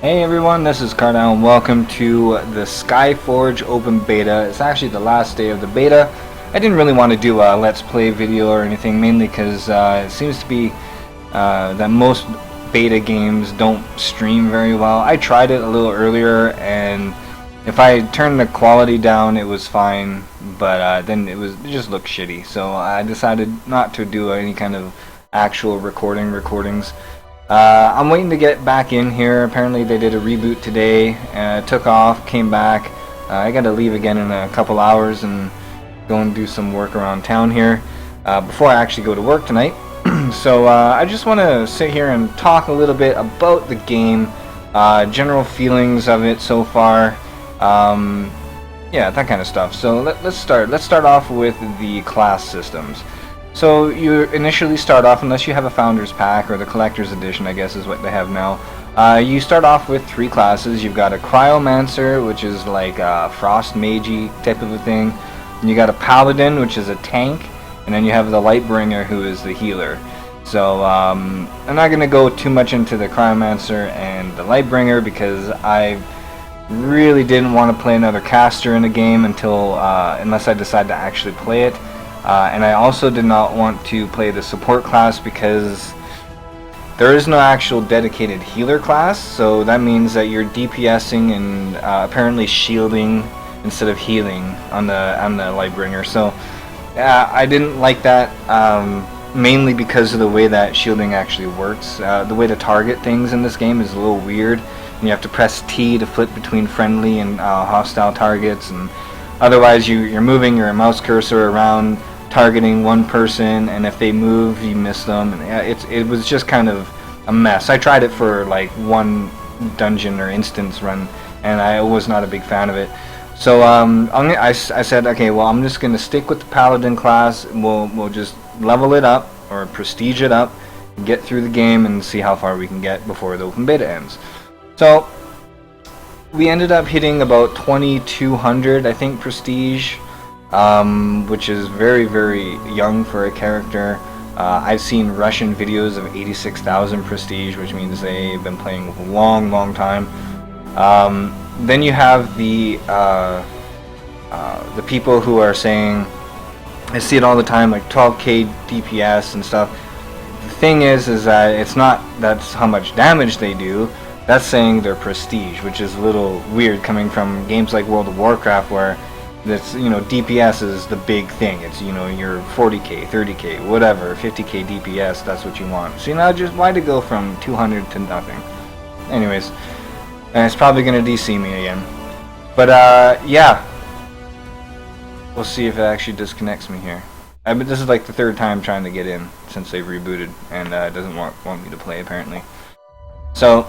Hey everyone, this is Cardinal and welcome to the Skyforge OpenBeta. It's actually the last day of the beta. I didn't really want to do a Let's Play video or anything, mainly because it seems to be that most beta games don't stream very well. I tried it a little earlier, and if I turned the quality down it was fine, but then it just looked shitty. So I decided not to do any kind of actual recordings. I'm waiting to get back in here. Apparently they did a reboot today. Took off, came back. I gotta leave again in a couple hours and go and do some work around town here before I actually go to work tonight. So I just want to sit here and talk a little bit about the game, general feelings of it so far, yeah, that kind of stuff. So let's start off with the class systems. So you initially start off, unless you have a Founders Pack or the Collector's Edition, I guess is what they have now. You start off with 3 classes. You've got a Cryomancer, which is like a Frost Mage-y type of a thing. And you got a Paladin, which is a tank. And then you have the Lightbringer, who is the healer. So I'm not going to go too much into the Cryomancer and the Lightbringer because I really didn't want to play another caster in the game until unless I decide to actually play it. And I also did not want to play the support class because there is no actual dedicated healer class, so that means that you're DPSing and apparently shielding instead of healing on the Lightbringer. So I didn't like that, mainly because of the way that shielding actually works. The way to target things in this game is a little weird, and you have to press T to flip between friendly and hostile targets, and otherwise you're moving your mouse cursor around targeting one person, and if they move you miss them, and it was just kind of a mess. I tried it for like one dungeon or instance run and I was not a big fan of it. So I said, okay, well, I'm just gonna stick with the Paladin class. We'll just level it up or prestige it up, get through the game and see how far we can get before the open beta ends. So we ended up hitting about 2200, I think, prestige, which is very, very young for a character. I've seen Russian videos of 86,000 prestige, which means they've been playing a long time. Then you have the people who are saying, I see it all the time, like 12k DPS and stuff. The thing is that it's not that's how much damage they do. That's saying they're prestige, which is a little weird coming from games like World of Warcraft, where that's, you know, DPS is the big thing. It's, you know, your 40k, 30k, whatever, 50k DPS, that's what you want. So, you know, just why to go from 200 to nothing? Anyways, and it's probably going to DC me again. But, yeah. We'll see if it actually disconnects me here. This is like the 3rd time trying to get in since they've rebooted, and it doesn't want me to play, apparently. So,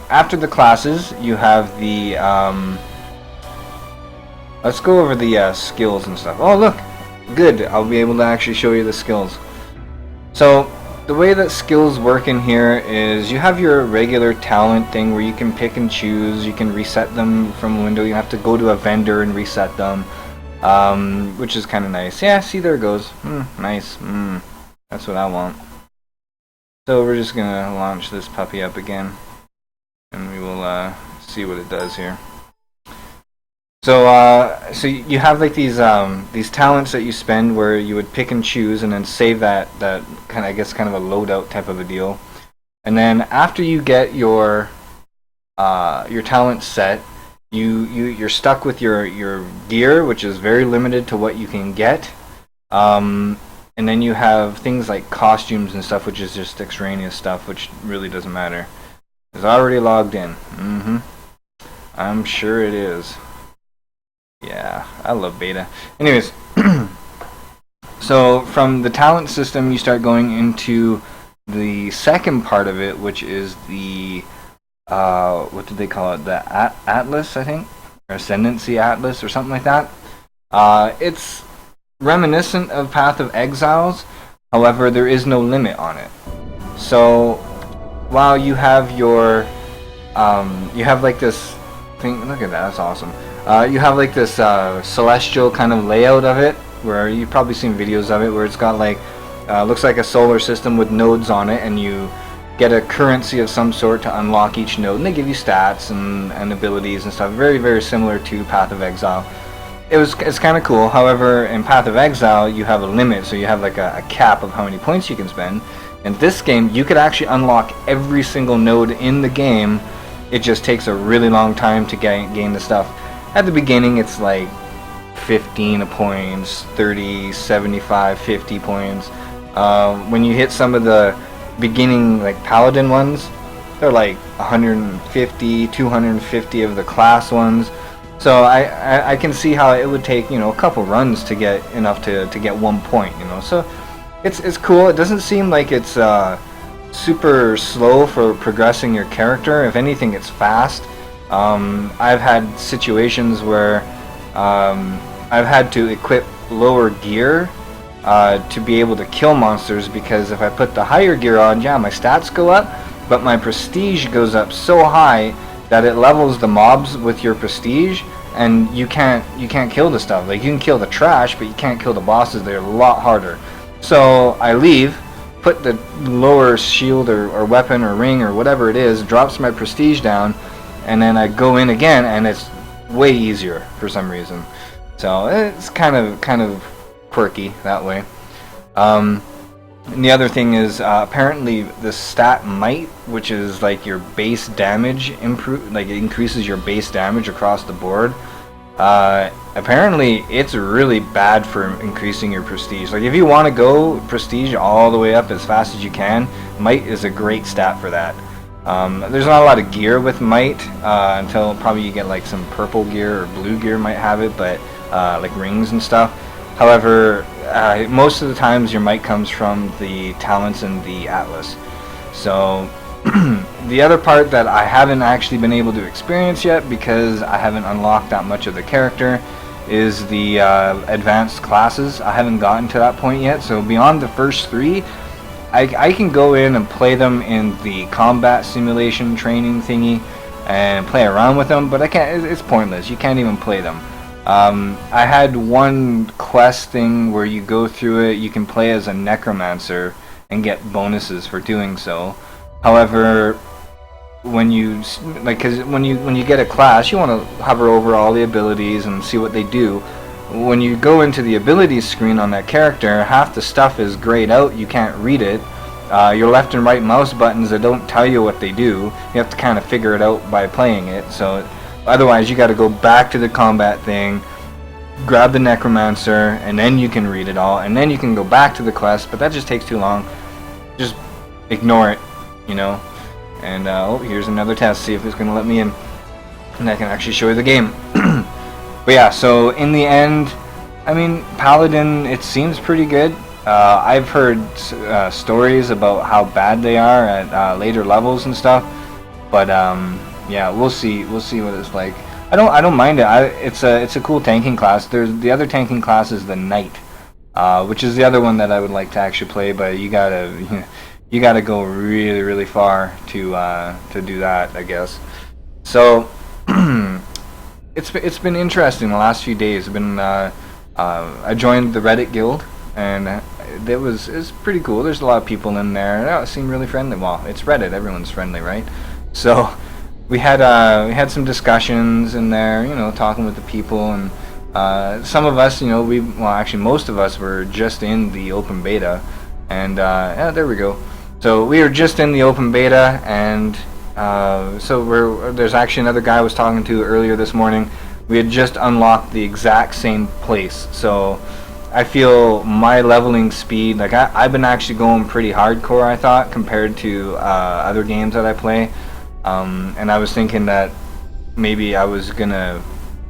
after the classes, you have the, let's go over the skills and stuff. Oh, look! Good, I'll be able to actually show you the skills. So, the way that skills work in here is you have your regular talent thing where you can pick and choose. You can reset them from a window. You have to go to a vendor and reset them, which is kind of nice. Yeah, see, there it goes. Nice. That's what I want. So we're just gonna launch this puppy up again, and we will see what it does here. So so you have like these talents that you spend where you would pick and choose and then save that kind of, I guess, kind of a loadout type of a deal. And then after you get your talent set, you're stuck with your gear, which is very limited to what you can get. And then you have things like costumes and stuff, which is just extraneous stuff, which really doesn't matter. It's already logged in. I'm sure it is. Yeah, I love beta. Anyways, so from the talent system, you start going into the second part of it, which is the, what did they call it? The Atlas, I think? Or Ascendancy Atlas, or something like that. It's reminiscent of Path of Exiles, however, there is no limit on it. So, while you have your, you have like this thing, look at that, that's awesome. You have like this celestial kind of layout of it, where you've probably seen videos of it, where it's got like, looks like a solar system with nodes on it, and you get a currency of some sort to unlock each node, and they give you stats and abilities and stuff. Very, very similar to Path of Exile. It's kind of cool. However, in Path of Exile, you have a limit, so you have like a cap of how many points you can spend. In this game, you could actually unlock every single node in the game. It just takes a really long time to gain the stuff. At the beginning, it's like 15 points, 30, 75, 50 points. When you hit some of the beginning like paladin ones, they're like 150, 250 of the class ones. So I can see how it would take, you know, a couple runs to get enough to get 1 point, you know. So it's cool. It doesn't seem like it's super slow for progressing your character. If anything, it's fast. I've had situations where I've had to equip lower gear to be able to kill monsters, because if I put the higher gear on, yeah, my stats go up, but my prestige goes up so high that it levels the mobs with your prestige, and you can't kill the stuff. Like, you can kill the trash, but you can't kill the bosses. They're a lot harder. So I leave, put the lower shield or weapon or ring or whatever it is, drops my prestige down, and then I go in again, and it's way easier for some reason. So it's kind of quirky that way. And the other thing is, apparently the stat might, which is like your base damage like it increases your base damage across the board. Apparently it's really bad for increasing your prestige. Like, if you want to go prestige all the way up as fast as you can, might is a great stat for that. There's not a lot of gear with might until probably you get like some purple gear or blue gear might have it, but like rings and stuff. However, most of the times your might comes from the talents and the atlas. So the other part that I haven't actually been able to experience yet, because I haven't unlocked that much of the character, is the advanced classes. I haven't gotten to that point yet. So beyond the first three, I can go in and play them in the combat simulation training thingy and play around with them, but I can't. It's pointless. You can't even play them. I had one quest thing where you go through it, you can play as a necromancer and get bonuses for doing so. However, when you when you get a class, you want to hover over all the abilities and see what they do. When you go into the abilities screen on that character, half the stuff is grayed out, you can't read it. Your left and right mouse buttons, that don't tell you what they do. You have to kind of figure it out by playing it. So otherwise, you got to go back to the combat thing, grab the necromancer, and then you can read it all, and then you can go back to the quest. But that just takes too long. Just ignore it, you know. And oh, here's another test. See if it's gonna let me in, and I can actually show you the game. But yeah, so in the end, I mean, Paladin, it seems pretty good. I've heard stories about how bad they are at later levels and stuff, but yeah, we'll see what it's like. I don't mind it. It's a cool tanking class. There's the other tanking class is the Knight, which is the other one that I would like to actually play, but you gotta go really, really far to do that, I guess. So it's been interesting the last few days. I joined the Reddit guild, and it's pretty cool. There's a lot of people in there. It seemed really friendly. Well, it's Reddit, everyone's friendly, right? So we had some discussions in there, you know, talking with the people, and some of us, you know, actually most of us were just in the open beta, and yeah, there we go. So we were just in the open beta, and so there's actually another guy I was talking to earlier this morning. We had just unlocked the exact same place, so I feel my leveling speed, like I've been actually going pretty hardcore, I thought, compared to other games that I play. And I was thinking that maybe I was gonna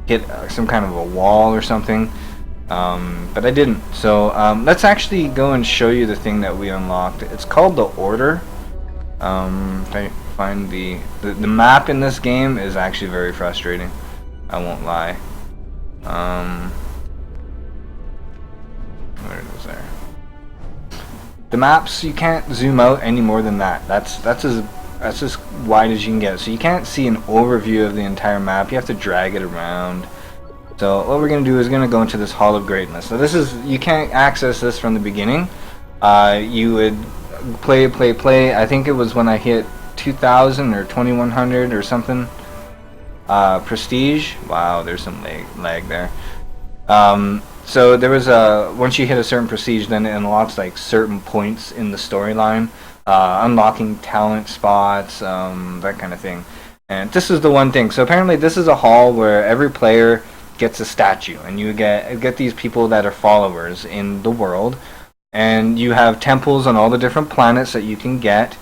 hit some kind of a wall or something, but I didn't. So let's actually go and show you the thing that we unlocked. It's called the Order. If I find the map in this game is actually very frustrating, I won't lie. Where it is there. The maps, you can't zoom out any more than that. That's as wide as you can get. So you can't see an overview of the entire map. You have to drag it around. So what we're going to do is going to go into this Hall of Greatness. So this is, you can't access this from the beginning. You would play. I think it was when I hit 2000 or 2100 or something. Prestige. Wow, there's some lag there. So there was once you hit a certain prestige, then it unlocks like certain points in the storyline, unlocking talent spots, that kind of thing. And this is the one thing. So apparently this is a hall where every player gets a statue, and you get these people that are followers in the world, and you have temples on all the different planets that you can get,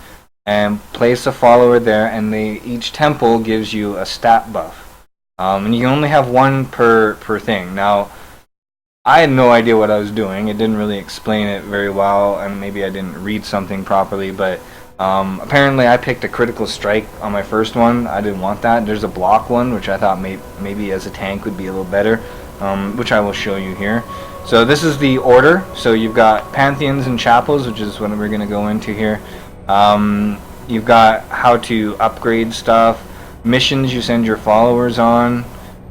and place a follower there, and each temple gives you a stat buff, and you can only have one per thing. Now, I had no idea what I was doing. It didn't really explain it very well, and maybe I didn't read something properly, but apparently I picked a critical strike on my first one. I didn't want that. There's a block one, which I thought maybe as a tank would be a little better, which I will show you here. So this is the order. So you've got pantheons and chapels, which is what we're going to go into here. You've got how to upgrade stuff, missions you send your followers on,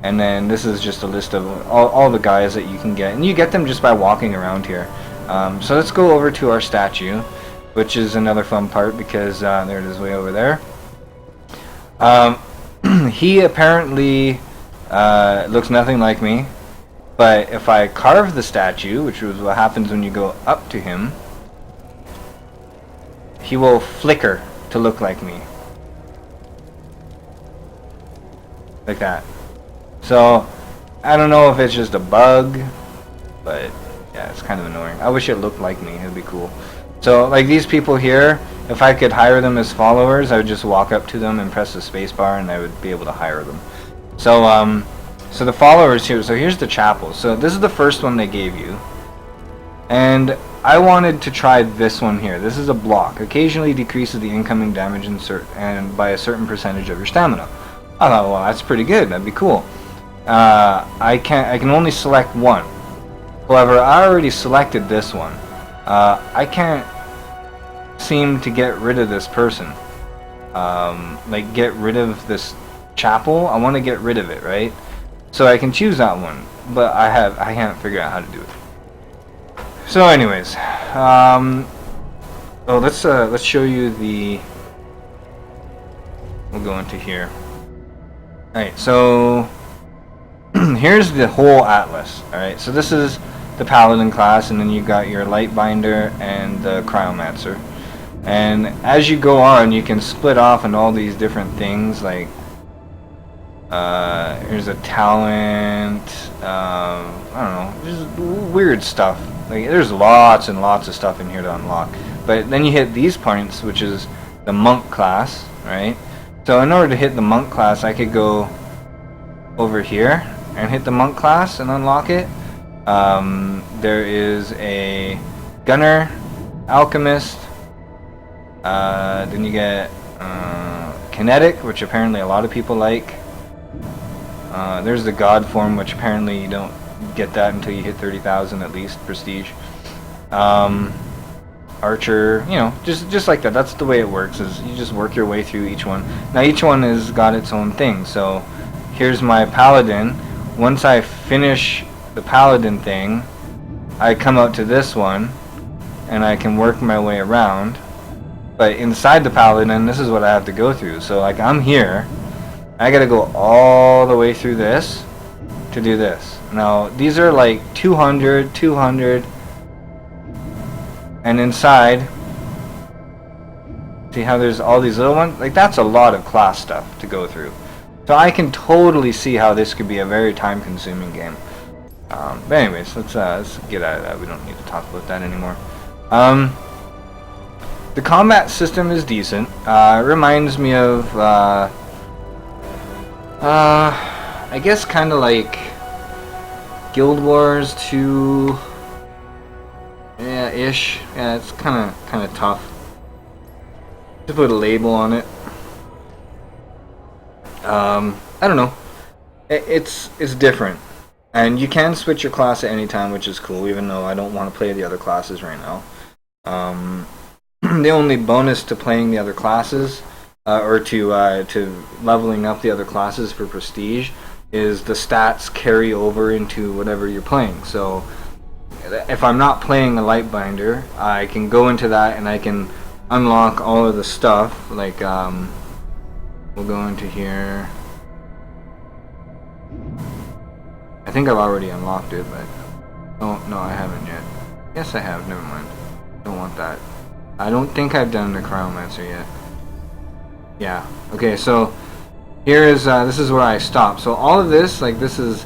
and then this is just a list of all the guys that you can get, and you get them just by walking around here. So let's go over to our statue, which is another fun part because there it is way over there. He apparently looks nothing like me, but if I carve the statue, which is what happens when you go up to him, he will flicker to look like me. Like that. So, I don't know if it's just a bug, but yeah, it's kind of annoying. I wish it looked like me. It'd be cool. So, like these people here, if I could hire them as followers, I would just walk up to them and press the spacebar, and I would be able to hire them. So, so the followers here. So here's the chapel. So this is the first one they gave you, and I wanted to try this one here. This is a block. Occasionally decreases the incoming damage and by a certain percentage of your stamina. I thought, well, that's pretty good. That'd be cool. I can only select one. However, I already selected this one. I can't seem to get rid of this person. Like get rid of this chapel. I want to get rid of it, right? So I can choose that one, but I can't figure out how to do it. So, anyways, let's show you the. We'll go into here. All right, so. Here's the whole atlas. Alright, so this is the paladin class, and then you've got your lightbinder and the cryomancer. And as you go on, you can split off into all these different things, like here's a talent, I don't know, just weird stuff. Like there's lots and lots of stuff in here to unlock. But then you hit these points, which is the monk class, right? So in order to hit the monk class, I could go over here and hit the monk class and unlock it. There is a gunner, alchemist, then you get kinetic, which apparently a lot of people like. There's the god form, which apparently you don't get that until you hit 30,000 at least prestige. Archer, you know, just like that. That's the way it works, is you just work your way through each one. Now each one has got its own thing. So here's my paladin. Once I finish the paladin thing, I come out to this one and I can work my way around. But inside the paladin, this is what I have to go through. So like I'm here, I gotta go all the way through this to do this. Now these are like 200, 200, and inside, see how there's all these little ones? Like that's a lot of class stuff to go through. So I can totally see how this could be a very time-consuming game. But anyways, let's get out of that. We don't need to talk about that anymore. The combat system is decent. It reminds me of, I guess, kind of like Guild Wars 2, ish. Yeah, it's kind of tough to put a label on it. I don't know. It's different, and you can switch your class at any time, which is cool. Even though I don't want to play the other classes right now. The only bonus to playing the other classes, or to leveling up the other classes for prestige, is the stats carry over into whatever you're playing. So if I'm not playing a lightbinder, I can go into that and I can unlock all of the stuff. Like we'll go into here. I think I've already unlocked it, but oh no, I haven't yet. Yes, I have. Never mind. Don't want that. I don't think I've done the Cryomancer yet. Yeah. Okay, so here is this is where I stop. So all of this, like this is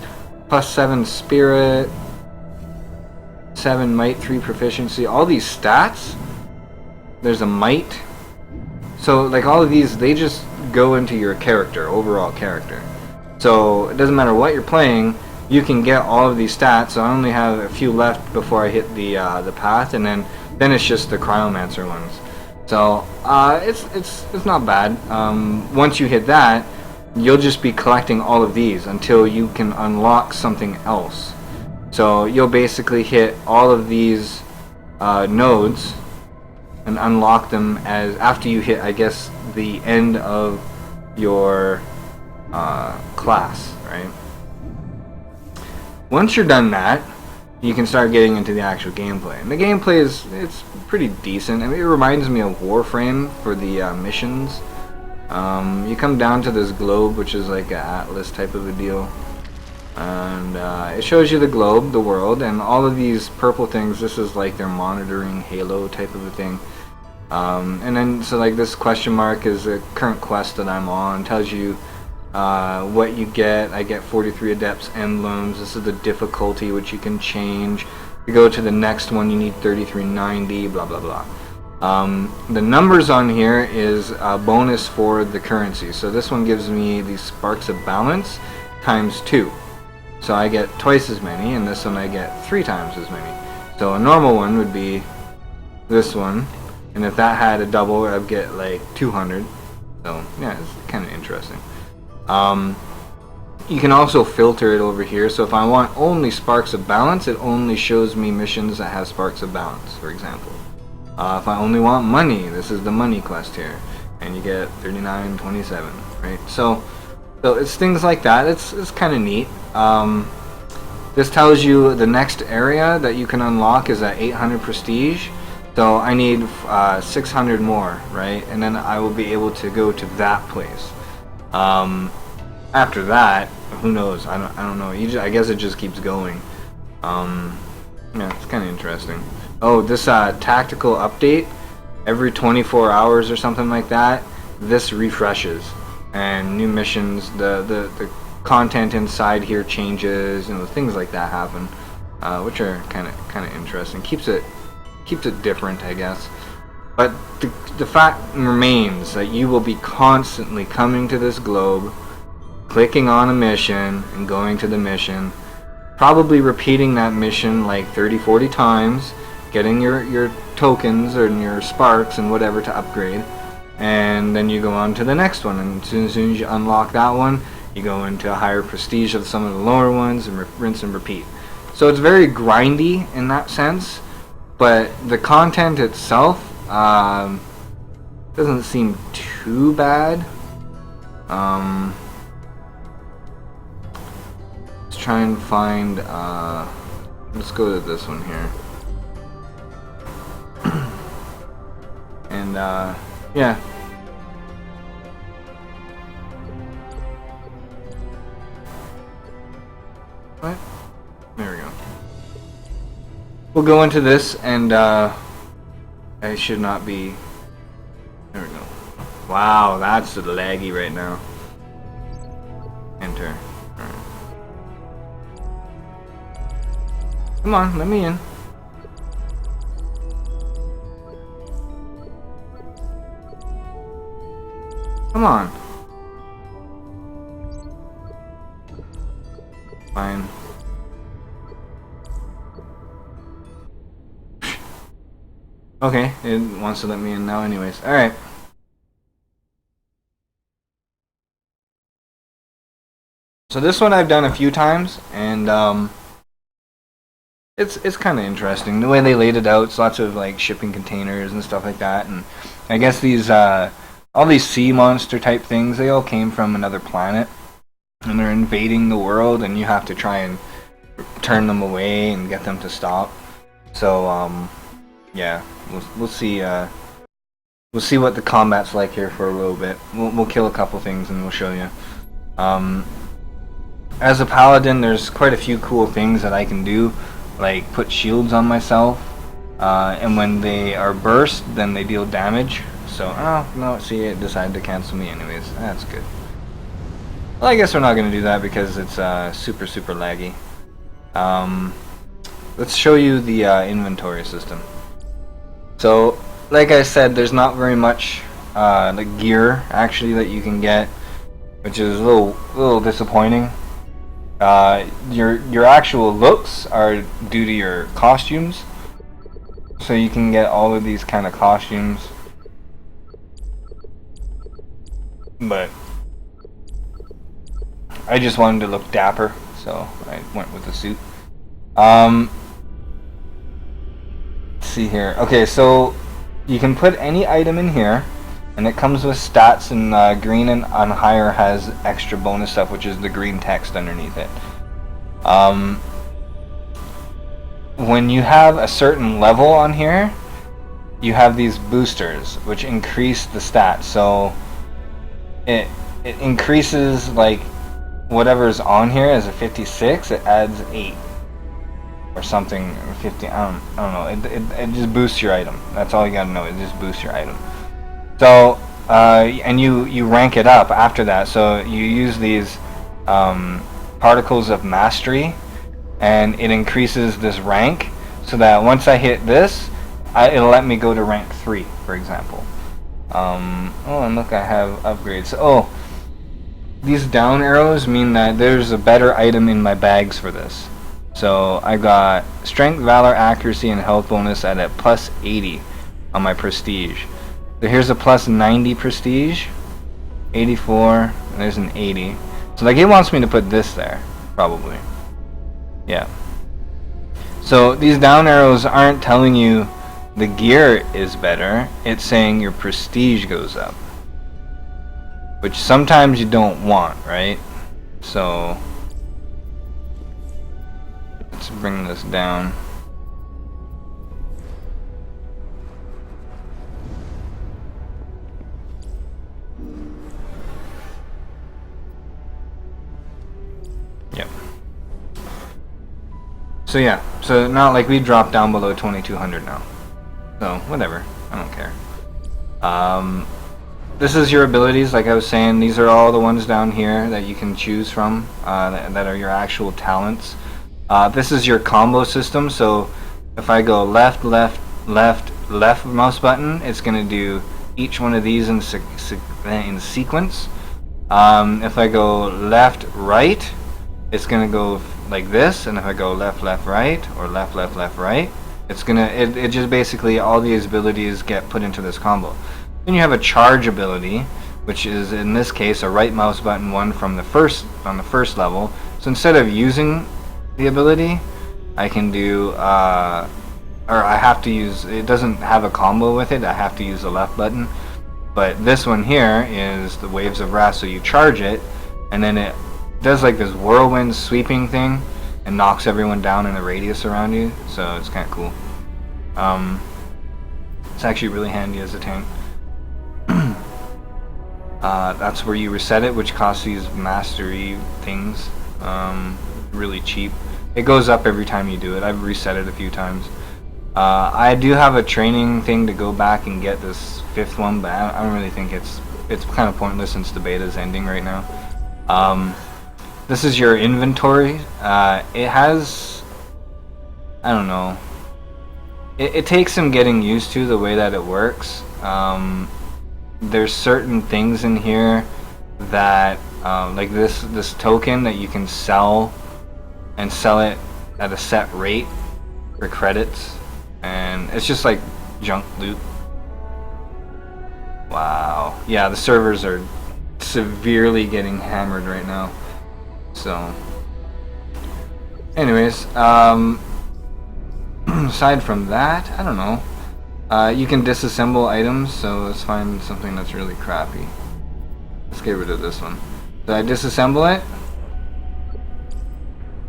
+7 spirit, 7 might, 3 proficiency. All these stats. There's a might. So like all of these, they just go into your character, overall character. So it doesn't matter what you're playing, you can get all of these stats. So I only have a few left before I hit the path, and then it's just the Cryomancer ones. So it's not bad. Once you hit that, you'll just be collecting all of these until you can unlock something else. So you'll basically hit all of these nodes and unlock them as after you hit, I guess, the end of your class, right? Once you're done that, you can start getting into the actual gameplay. And the gameplay it's pretty decent. I mean, it reminds me of Warframe for the missions. You come down to this globe, which is like an atlas type of a deal, and it shows you the globe, the world, and all of these purple things. This is like their monitoring halo type of a thing. And then so like this question mark is a current quest that I'm on. Tells you what you get. I get 43 Adepts emblems. This is the difficulty, which you can change. To go to the next one, you need 3390. Blah blah blah. The numbers on here is a bonus for the currency. So this one gives me these sparks of balance times 2. So I get twice as many, and this one I get 3 times as many. So a normal one would be this one, and if that had a double, I'd get like 200. So yeah, it's kind of interesting. You can also filter it over here. So if I want only sparks of balance, it only shows me missions that have sparks of balance, for example. If I only want money, this is the money quest here, and you get 3927, right? So it's things like that. It's kind of neat. This tells you the next area that you can unlock is at 800 prestige. So I need 600 more, right? And then I will be able to go to that place. After that, who knows? I don't know. I guess it just keeps going. Yeah, it's kind of interesting. Oh, this tactical update every 24 hours or something like that. This refreshes, and new missions. The content inside here changes. You know, things like that happen, which are kind of interesting. Keeps it different, I guess. But the fact remains that you will be constantly coming to this globe, clicking on a mission and going to the mission, probably repeating that mission like 30-40 times, getting your tokens or your sparks and whatever to upgrade, and then you go on to the next one, and as soon as you unlock that one, you go into a higher prestige of some of the lower ones and rinse and repeat. So it's very grindy in that sense, but the content itself doesn't seem too bad. Let's try and find let's go to this one here. And yeah. What? There we go. We'll go into this, and I should not be. There we go. Wow, that's laggy right now. Enter. Alright. Come on, let me in. Come on. Fine. Okay, it wants to let me in now anyways. Alright. So this one I've done a few times, and it's kind of interesting. The way they laid it out, it's lots of like shipping containers and stuff like that, and I guess these all these sea monster type things, they all came from another planet, and they're invading the world, and you have to try and turn them away and get them to stop. So yeah, we'll see we'll see what the combat's like here for a little bit. We'll kill a couple things and we'll show you. As a paladin, there's quite a few cool things that I can do, like put shields on myself, and when they are burst, then they deal damage. So, oh no, see, it decided to cancel me anyways. That's good. Well, I guess we're not going to do that because it's super laggy. Let's show you the inventory system. So, like I said, there's not very much like gear actually that you can get, which is a little disappointing. Your actual looks are due to your costumes, so you can get all of these kind of costumes, but I just wanted to look dapper, so I went with the suit. Let's see here. Okay, so you can put any item in here, and it comes with stats, and green and on higher has extra bonus stuff, which is the green text underneath it. When you have a certain level on here, you have these boosters, which increase the stats. So it increases, like, whatever's on here as a 56, it adds 8 or something, 50. I don't know. It just boosts your item. That's all you gotta know. It just boosts your item. So and you rank it up after that. So you use these particles of mastery, and it increases this rank, so that once I hit this, it'll let me go to rank 3, for example. Oh, and look, I have upgrades. Oh, these down arrows mean that there's a better item in my bags for this. So I got strength, valor, accuracy, and health bonus at a plus 80 on my prestige. So here's a plus 90 prestige, 84, and there's an 80. So like, it wants me to put this there, probably. Yeah. So these down arrows aren't telling you the gear is better, it's saying your prestige goes up, which sometimes you don't want, right? So let's bring this down. Yep. So yeah, so now like we dropped down below 2200 now. So whatever, I don't care. This is your abilities, like I was saying. These are all the ones down here that you can choose from, that are your actual talents. This is your combo system, so if I go left, left, left, left mouse button, it's going to do each one of these in sequence. If I go left, right, it's going to go like this, and if I go left, left, right, or left, left, left, right, it's going to, it just basically, all these abilities get put into this combo. Then you have a charge ability, which is in this case a right mouse button one from the first, on the first level. So instead of using the ability, I can do, or I have to use, it doesn't have a combo with it, I have to use the left button. But this one here is the Waves of Wrath, so you charge it, and then it does like this whirlwind sweeping thing, and knocks everyone down in a radius around you, so it's kind of cool. It's actually really handy as a tank. That's where you reset it, which costs these mastery things. Really cheap. It goes up every time you do it. I've reset it a few times. I do have a training thing to go back and get this 5th one, but I don't really think it's kind of pointless since the beta is ending right now. This is your inventory. It has, I don't know, it takes some getting used to the way that it works. There's certain things in here that like this token that you can sell, and sell it at a set rate for credits, and it's just like junk loot. Wow, yeah, the servers are severely getting hammered right now. So anyways, aside from that, I don't know. You can disassemble items, so let's find something that's really crappy. Let's get rid of this one. So I disassemble it,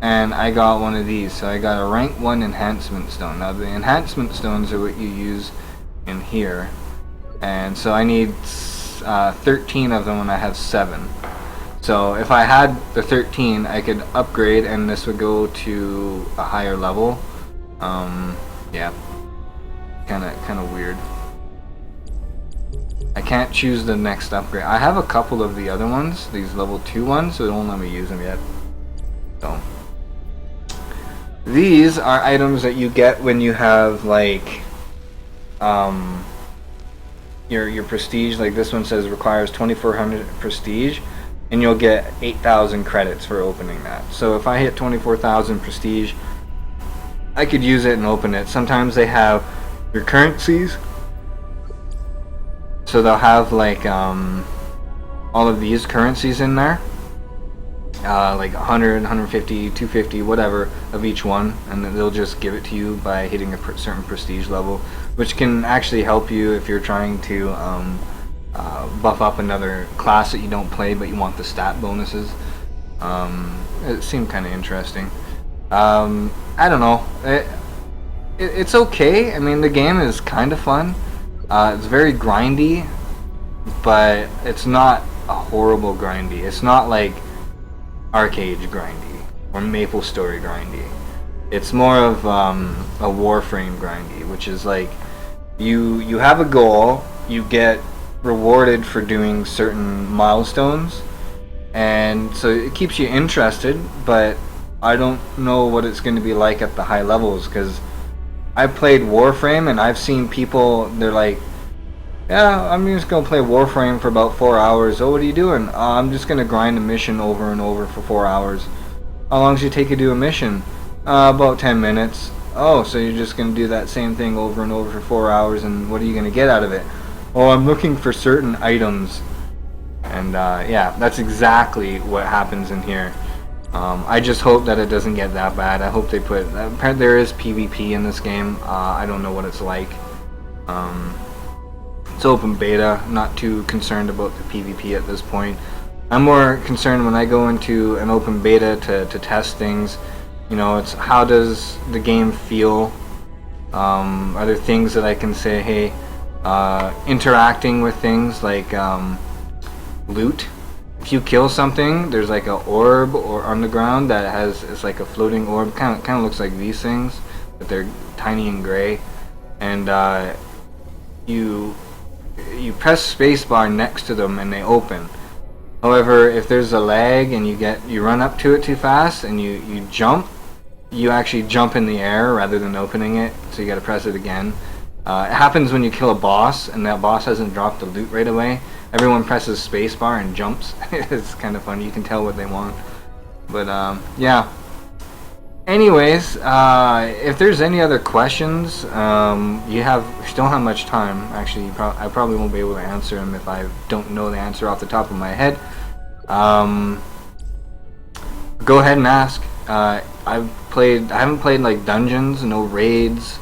and I got one of these. So I got a rank 1 enhancement stone. Now the enhancement stones are what you use in here. and so I need 13 of them, and I have 7. So if I had the 13, I could upgrade, and this would go to a higher level. Yeah, kind of weird. I can't choose the next upgrade. I have a couple of the other ones, these level 2 ones, so it won't let me use them yet. So these are items that you get when you have like your prestige. Like this one says requires 2400 prestige, and you'll get 8,000 credits for opening that. So if I hit 24,000 prestige, I could use it and open it. Sometimes they have your currencies, so they'll have like all of these currencies in there, like 100, 150, 250, whatever of each one, and then they'll just give it to you by hitting a certain prestige level, which can actually help you if you're trying to buff up another class that you don't play but you want the stat bonuses. It seemed kind of interesting. I don't know. It's okay. I mean, the game is kind of fun. It's very grindy, but it's not a horrible grindy. It's not like Arcade grindy or Maple Story grindy. It's more of a Warframe grindy, which is like you have a goal, you get rewarded for doing certain milestones, and so it keeps you interested, but I don't know what it's going to be like at the high levels, because I played Warframe and I've seen people, they're like, yeah, I'm just going to play Warframe for about 4 hours. Oh, what are you doing? I'm just going to grind a mission over and over for 4 hours. How long does it take you to do a mission? About 10 minutes. Oh, so you're just going to do that same thing over and over for 4 hours, and what are you going to get out of it? Oh, I'm looking for certain items. And yeah, that's exactly what happens in here. I just hope that it doesn't get that bad. I hope they put... Apparently there is PvP in this game. I don't know what it's like. It's open beta. I'm not too concerned about the PvP at this point. I'm more concerned when I go into an open beta to test things. You know, it's how does the game feel? Are there things that I can say, hey, interacting with things like loot. If you kill something, there's like a orb or on the ground that has, it's like a floating orb, kind of looks like these things, but they're tiny and gray, and you press spacebar next to them and they open. However, if there's a lag and you run up to it too fast and you jump, you actually jump in the air rather than opening it, so you got to press it again. It happens when you kill a boss and that boss hasn't dropped the loot right away. Everyone presses spacebar and jumps. It's kind of funny. You can tell what they want. But yeah. Anyways, if there's any other questions, you don't have much time. Actually, I probably won't be able to answer them if I don't know the answer off the top of my head. Go ahead and ask. I haven't played like dungeons, no raids.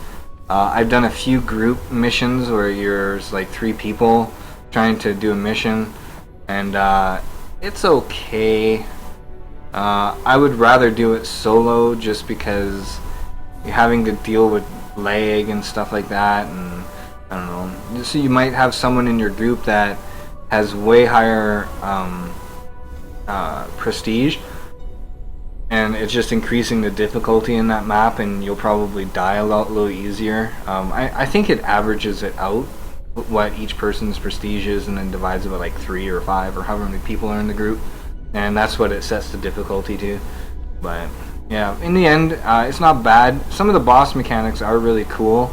I've done a few group missions where you're like 3 people trying to do a mission, and it's okay. I would rather do it solo just because you're having to deal with lag and stuff like that, and I don't know. So you might have someone in your group that has way higher prestige, and it's just increasing the difficulty in that map, and you'll probably die a little easier. I think it averages it out what each person's prestige is, and then divides it by like 3 or 5 or however many people are in the group, and that's what it sets the difficulty to. But yeah, in the end, it's not bad. Some of the boss mechanics are really cool.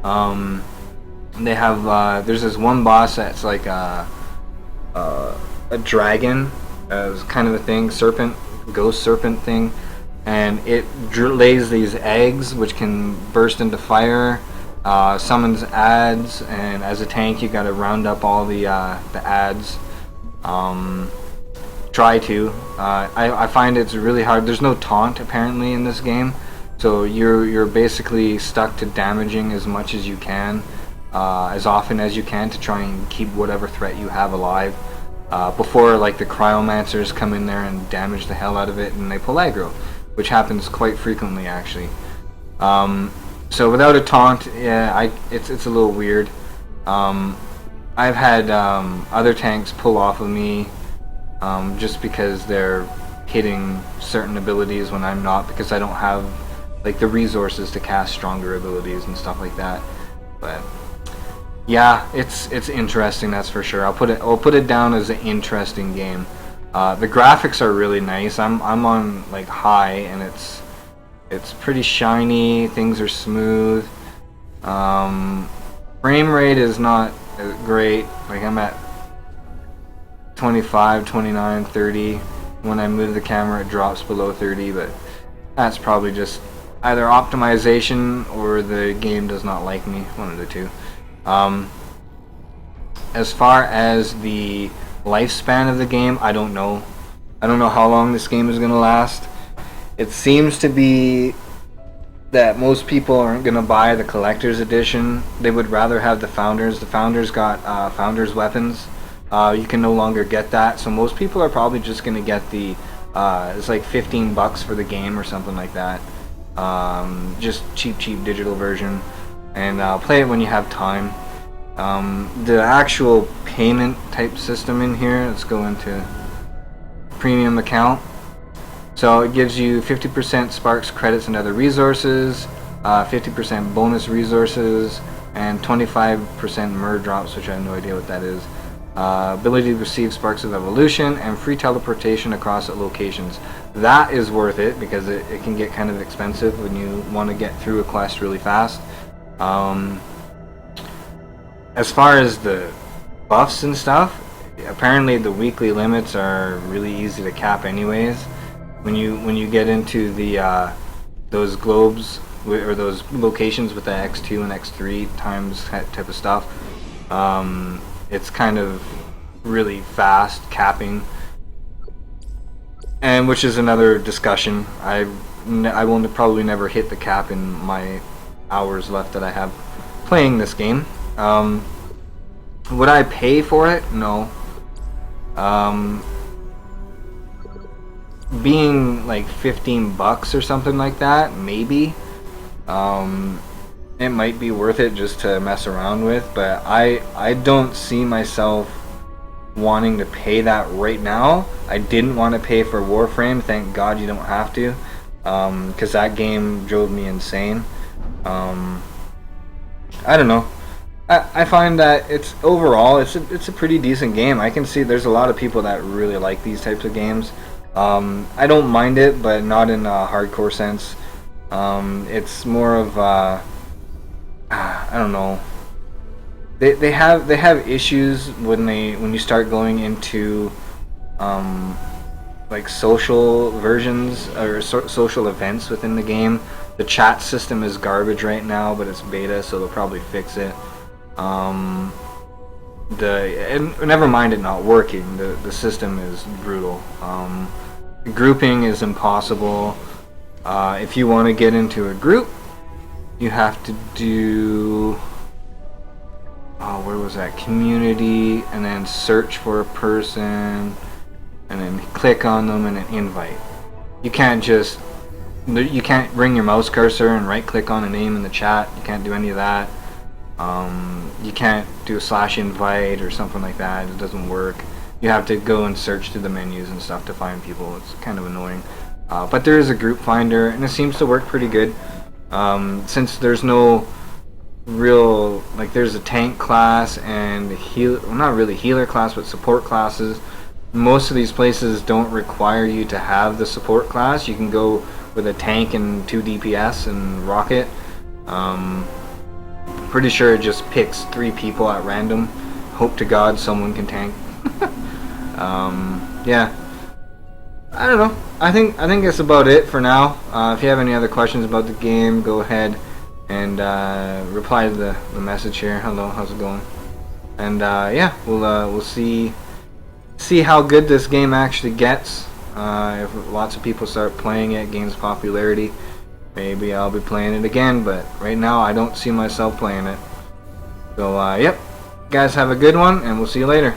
They have there's this one boss that's like a dragon, kind of a thing, ghost serpent thing, and it lays these eggs which can burst into fire. Summons ads, and as a tank you gotta round up all the ads. I find it's really hard. There's no taunt apparently in this game, so you're basically stuck to damaging as much as you can, as often as you can, to try and keep whatever threat you have alive, before like the cryomancers come in there and damage the hell out of it and they pull aggro, which happens quite frequently actually. So without a taunt, yeah, it's a little weird. I've had other tanks pull off of me just because they're hitting certain abilities when I'm not, because I don't have like the resources to cast stronger abilities and stuff like that. But yeah, it's interesting, that's for sure. I'll put it down as an interesting game. The graphics are really nice. I'm on like high, and it's pretty shiny. Things are smooth. Frame rate is not great. Like I'm at 25, 29, 30. When I move the camera, it drops below 30, but that's probably just either optimization or the game does not like me, one of the two. As far as the lifespan of the game, I don't know. I don't know how long this game is going to last. It seems to be that most people aren't going to buy the collector's edition. They would rather have the Founders. The Founders got Founders weapons. You can no longer get that, so most people are probably just going to get the it's like $15 for the game or something like that. Just cheap digital version, and play it when you have time. The actual payment type system in here, let's go into premium account. So it gives you 50% Sparks credits and other resources, 50% bonus resources, and 25% mer drops, which I have no idea what that is. Ability to receive Sparks of Evolution, and free teleportation across locations. That is worth it, because it can get kind of expensive when you want to get through a quest really fast. As far as the buffs and stuff, apparently the weekly limits are really easy to cap anyways. When you get into the those globes or those locations with the X2 and X3 times type of stuff, it's kind of really fast capping, and which is another discussion. I will probably never hit the cap in my hours left that I have playing this game. Would I pay for it? No. Being like $15 or something like that, maybe. It might be worth it just to mess around with, but I don't see myself wanting to pay that right now. I didn't want to pay for Warframe. Thank God you don't have to, because that game drove me insane. I don't know. I find that it's overall it's a pretty decent game. I can see there's a lot of people that really like these types of games. I don't mind it, but not in a hardcore sense. It's more of I don't know. They have issues when you start going into like social versions or social events within the game. The chat system is garbage right now, but it's beta, so they'll probably fix it. And never mind it not working. The system is brutal. Grouping is impossible. If you want to get into a group, you have to do where was that? Community, and then search for a person, and then click on them and then invite. You can't bring your mouse cursor and right click on a name in the chat. You can't do any of that. You can't do a /invite or something like that. It doesn't work. You have to go and search through the menus and stuff to find people. It's kind of annoying. But there is a group finder, and it seems to work pretty good. Since there's no real, like, there's a tank class and not really healer class, but support classes. Most of these places don't require you to have the support class. You can go with a tank and 2 DPS and rocket. Pretty sure it just picks 3 people at random. Hope to God someone can tank. Yeah, I don't know. I think that's about it for now. If you have any other questions about the game, go ahead and reply to the message here. Hello, how's it going? And yeah, we'll see how good this game actually gets. If lots of people start playing it, gains popularity, maybe I'll be playing it again, but right now I don't see myself playing it. So yep, guys, have a good one, and we'll see you later.